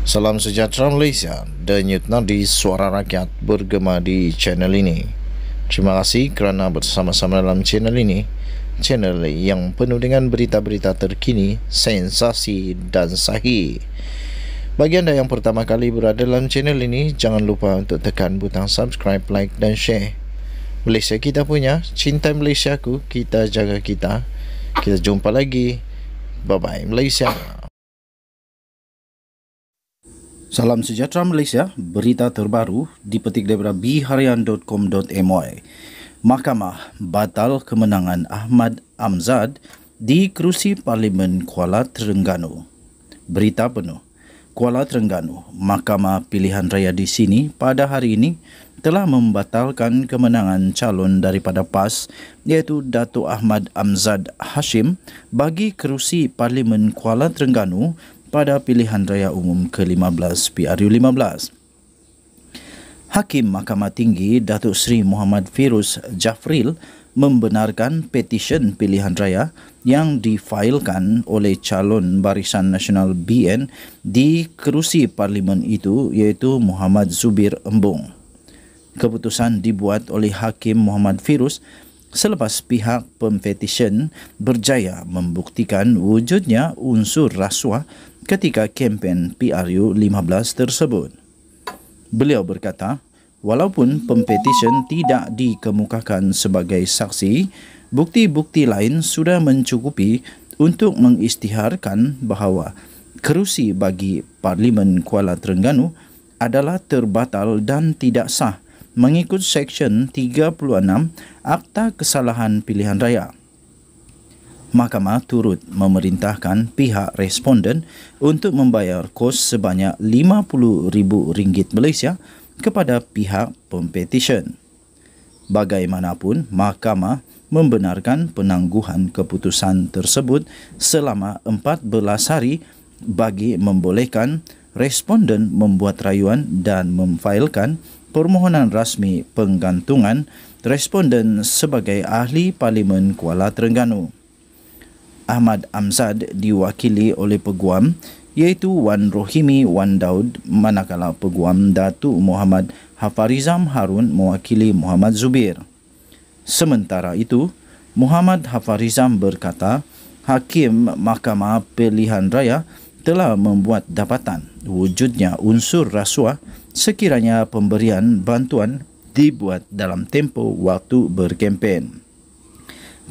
Salam sejahtera Malaysia, denyut nadi suara rakyat bergema di channel ini. Terima kasih kerana bersama-sama dalam channel ini, channel yang penuh dengan berita-berita terkini, sensasi dan sahih. Bagi anda yang pertama kali berada dalam channel ini, jangan lupa untuk tekan butang subscribe, like dan share. Malaysia kita punya, cinta Malaysiaku, kita jaga kita. Kita jumpa lagi. Bye-bye Malaysia. Salam sejahtera Malaysia, berita terbaru dipetik daripada bharian.com.my. Mahkamah batal kemenangan Ahmad Amzad di kerusi Parlimen Kuala Terengganu. Berita penuh. Kuala Terengganu, Mahkamah Pilihan Raya di sini pada hari ini telah membatalkan kemenangan calon daripada PAS iaitu Datuk Ahmad Amzad Hashim bagi kerusi Parlimen Kuala Terengganu pada pilihan raya umum ke-15 PRU15. Hakim Mahkamah Tinggi Datuk Seri Muhammad Firuz Jafril membenarkan petisyen pilihan raya yang difailkan oleh calon Barisan Nasional BN di kerusi parlimen itu iaitu Muhammad Zubir Embong. Keputusan dibuat oleh Hakim Muhammad Firuz selepas pihak pempetisyen berjaya membuktikan wujudnya unsur rasuah ketika kempen PRU15 tersebut. Beliau berkata, walaupun pempetisyen tidak dikemukakan sebagai saksi, bukti-bukti lain sudah mencukupi untuk mengisytiharkan bahawa kerusi bagi Parlimen Kuala Terengganu adalah terbatal dan tidak sah mengikut Seksyen 36 Akta Kesalahan Pilihan Raya. Mahkamah turut memerintahkan pihak responden untuk membayar kos sebanyak RM50,000 Malaysia kepada pihak pempetisyen. Bagaimanapun, mahkamah membenarkan penangguhan keputusan tersebut selama 14 hari bagi membolehkan responden membuat rayuan dan memfailkan permohonan rasmi penggantungan responden sebagai ahli Parlimen Kuala Terengganu. Ahmad Amzad diwakili oleh peguam iaitu Wan Rohimi Wan Daud, manakala peguam Datuk Muhammad Hafarizam Harun mewakili Muhammad Zubir. Sementara itu, Muhammad Hafarizam berkata, Hakim Mahkamah Pilihan Raya telah membuat dapatan wujudnya unsur rasuah sekiranya pemberian bantuan dibuat dalam tempoh waktu berkempen.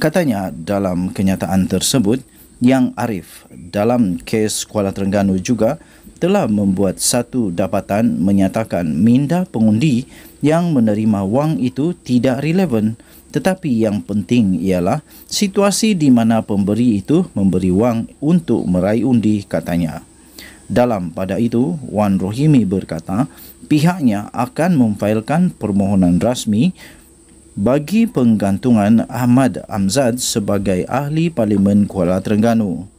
Katanya dalam kenyataan tersebut, Yang Arif dalam kes Kuala Terengganu juga telah membuat satu dapatan menyatakan minda pengundi yang menerima wang itu tidak relevan, tetapi yang penting ialah situasi di mana pemberi itu memberi wang untuk meraih undi, katanya. Dalam pada itu, Wan Rohimi berkata pihaknya akan memfailkan permohonan rasmi bagi penggantungan Ahmad Amzad sebagai ahli Parlimen Kuala Terengganu.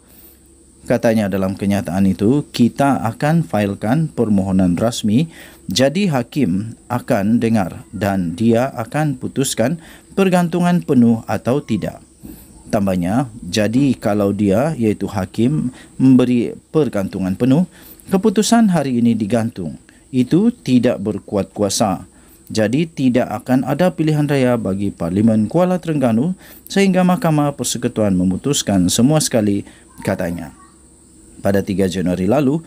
Katanya dalam kenyataan itu, kita akan failkan permohonan rasmi, jadi hakim akan dengar dan dia akan putuskan pergantungan penuh atau tidak. Tambahnya, jadi kalau dia iaitu hakim memberi pergantungan penuh, keputusan hari ini digantung. Itu tidak berkuat kuasa. Jadi tidak akan ada pilihan raya bagi Parlimen Kuala Terengganu sehingga Mahkamah Persekutuan memutuskan semua sekali, katanya. Pada 3 Januari lalu,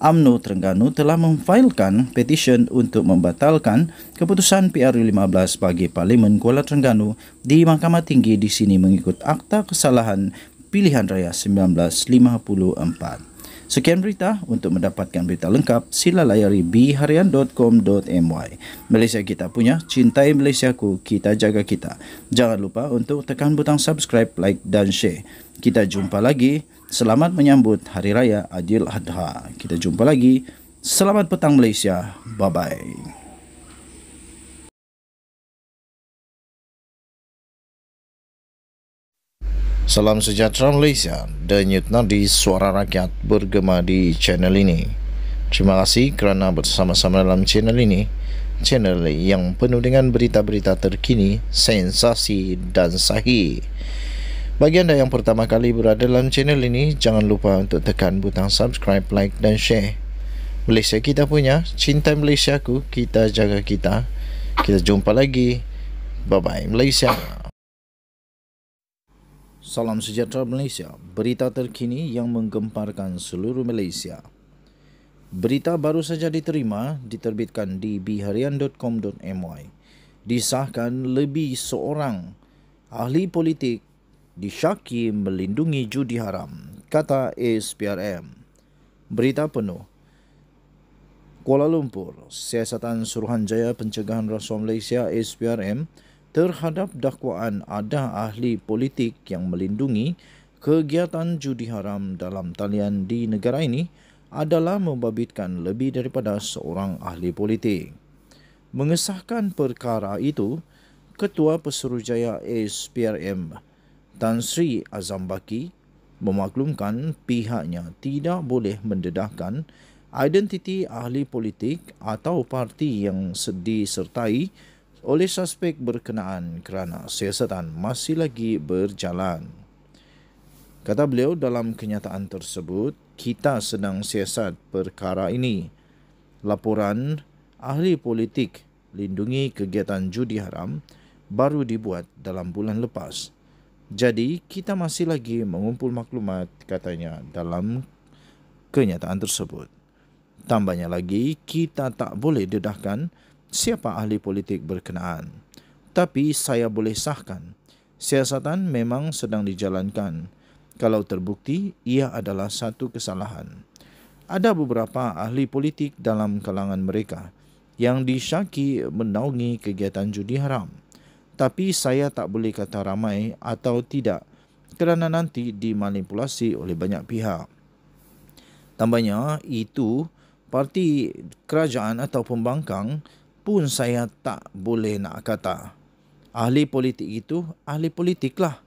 UMNO Terengganu telah memfailkan petisyen untuk membatalkan keputusan PRU15 bagi Parlimen Kuala Terengganu di Mahkamah Tinggi di sini mengikut Akta Kesalahan Pilihan Raya 1954. Sekian berita. Untuk mendapatkan berita lengkap, sila layari bharian.com.my. Malaysia kita punya, cintai Malaysiaku, kita jaga kita. Jangan lupa untuk tekan butang subscribe, like dan share. Kita jumpa lagi. Selamat menyambut Hari Raya Aidil Adha. Kita jumpa lagi. Selamat petang Malaysia. Bye-bye. Salam sejahtera Malaysia, denyut nadi suara rakyat bergema di channel ini. Terima kasih kerana bersama-sama dalam channel ini, channel yang penuh dengan berita-berita terkini, sensasi dan sahih. Bagi anda yang pertama kali berada dalam channel ini, jangan lupa untuk tekan butang subscribe, like dan share. Malaysia kita punya, cinta Malaysiaku, kita jaga kita. Kita jumpa lagi. Bye-bye Malaysia. Salam sejahtera Malaysia. Berita terkini yang menggemparkan seluruh Malaysia. Berita baru saja diterima, diterbitkan di bharian.com.my. Disahkan lebih seorang ahli politik disyaki melindungi judi haram, kata SPRM. Berita penuh. Kuala Lumpur, Siasatan Suruhanjaya Pencegahan Rasuah Malaysia SPRM terhadap dakwaan ada ahli politik yang melindungi kegiatan judi haram dalam talian di negara ini adalah membabitkan lebih daripada seorang ahli politik. Mengesahkan perkara itu, Ketua Pesuruhjaya SPRM Tan Sri Azam Baki memaklumkan pihaknya tidak boleh mendedahkan identiti ahli politik atau parti yang disertai oleh suspek berkenaan kerana siasatan masih lagi berjalan. Kata beliau, dalam kenyataan tersebut, kita sedang siasat perkara ini. Laporan ahli politik lindungi kegiatan judi haram baru dibuat dalam bulan lepas. Jadi, kita masih lagi mengumpul maklumat, katanya dalam kenyataan tersebut. Tambahnya lagi, kita tak boleh dedahkan siapa ahli politik berkenaan. Tapi saya boleh sahkan, siasatan memang sedang dijalankan. Kalau terbukti, ia adalah satu kesalahan. Ada beberapa ahli politik dalam kalangan mereka yang disyaki menaungi kegiatan judi haram. Tapi saya tak boleh kata ramai atau tidak kerana nanti dimanipulasi oleh banyak pihak. Tambahnya, itu parti kerajaan atau pembangkang pun saya tak boleh nak kata. Ahli politik itu ahli politiklah,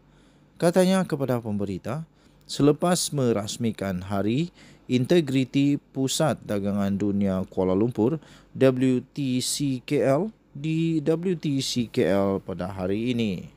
katanya kepada pemberita selepas merasmikan Hari Integriti Pusat Dagangan Dunia Kuala Lumpur WTCKL di WTCKL pada hari ini.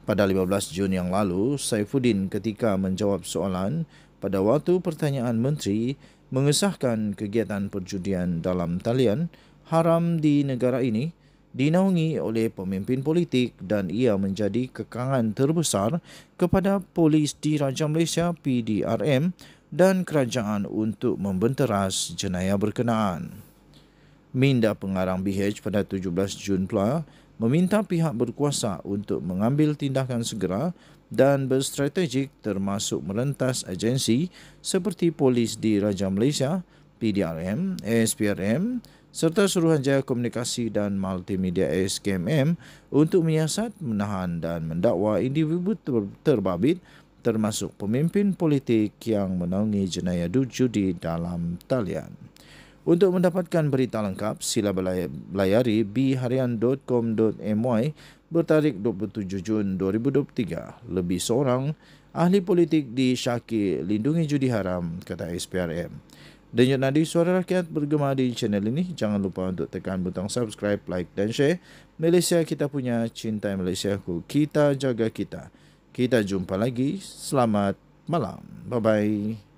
Pada 15 Jun yang lalu, Saifuddin ketika menjawab soalan pada waktu pertanyaan menteri mengesahkan kegiatan perjudian dalam talian haram di negara ini dinaungi oleh pemimpin politik dan ia menjadi kekangan terbesar kepada Polis Diraja Malaysia PDRM dan kerajaan untuk membenteras jenayah berkenaan. Minda Pengarang BH pada 17 Jun pula meminta pihak berkuasa untuk mengambil tindakan segera dan berstrategik termasuk merentas agensi seperti Polis Diraja Malaysia, PDRM, SPRM serta Suruhanjaya Komunikasi dan Multimedia SKMM untuk menyiasat, menahan dan mendakwa individu terbabit termasuk pemimpin politik yang menaungi jenayah judi dalam talian. Untuk mendapatkan berita lengkap, sila belayari bharian.com.my bertarikh 27 Jun 2023. Lebih seorang ahli politik disyaki lindungi judi haram, kata SPRM. Denyut nadi suara rakyat bergema di channel ini. Jangan lupa untuk tekan butang subscribe, like dan share. Malaysia kita punya, cinta Malaysiaku, kita jaga kita. Kita jumpa lagi. Selamat malam. Bye-bye.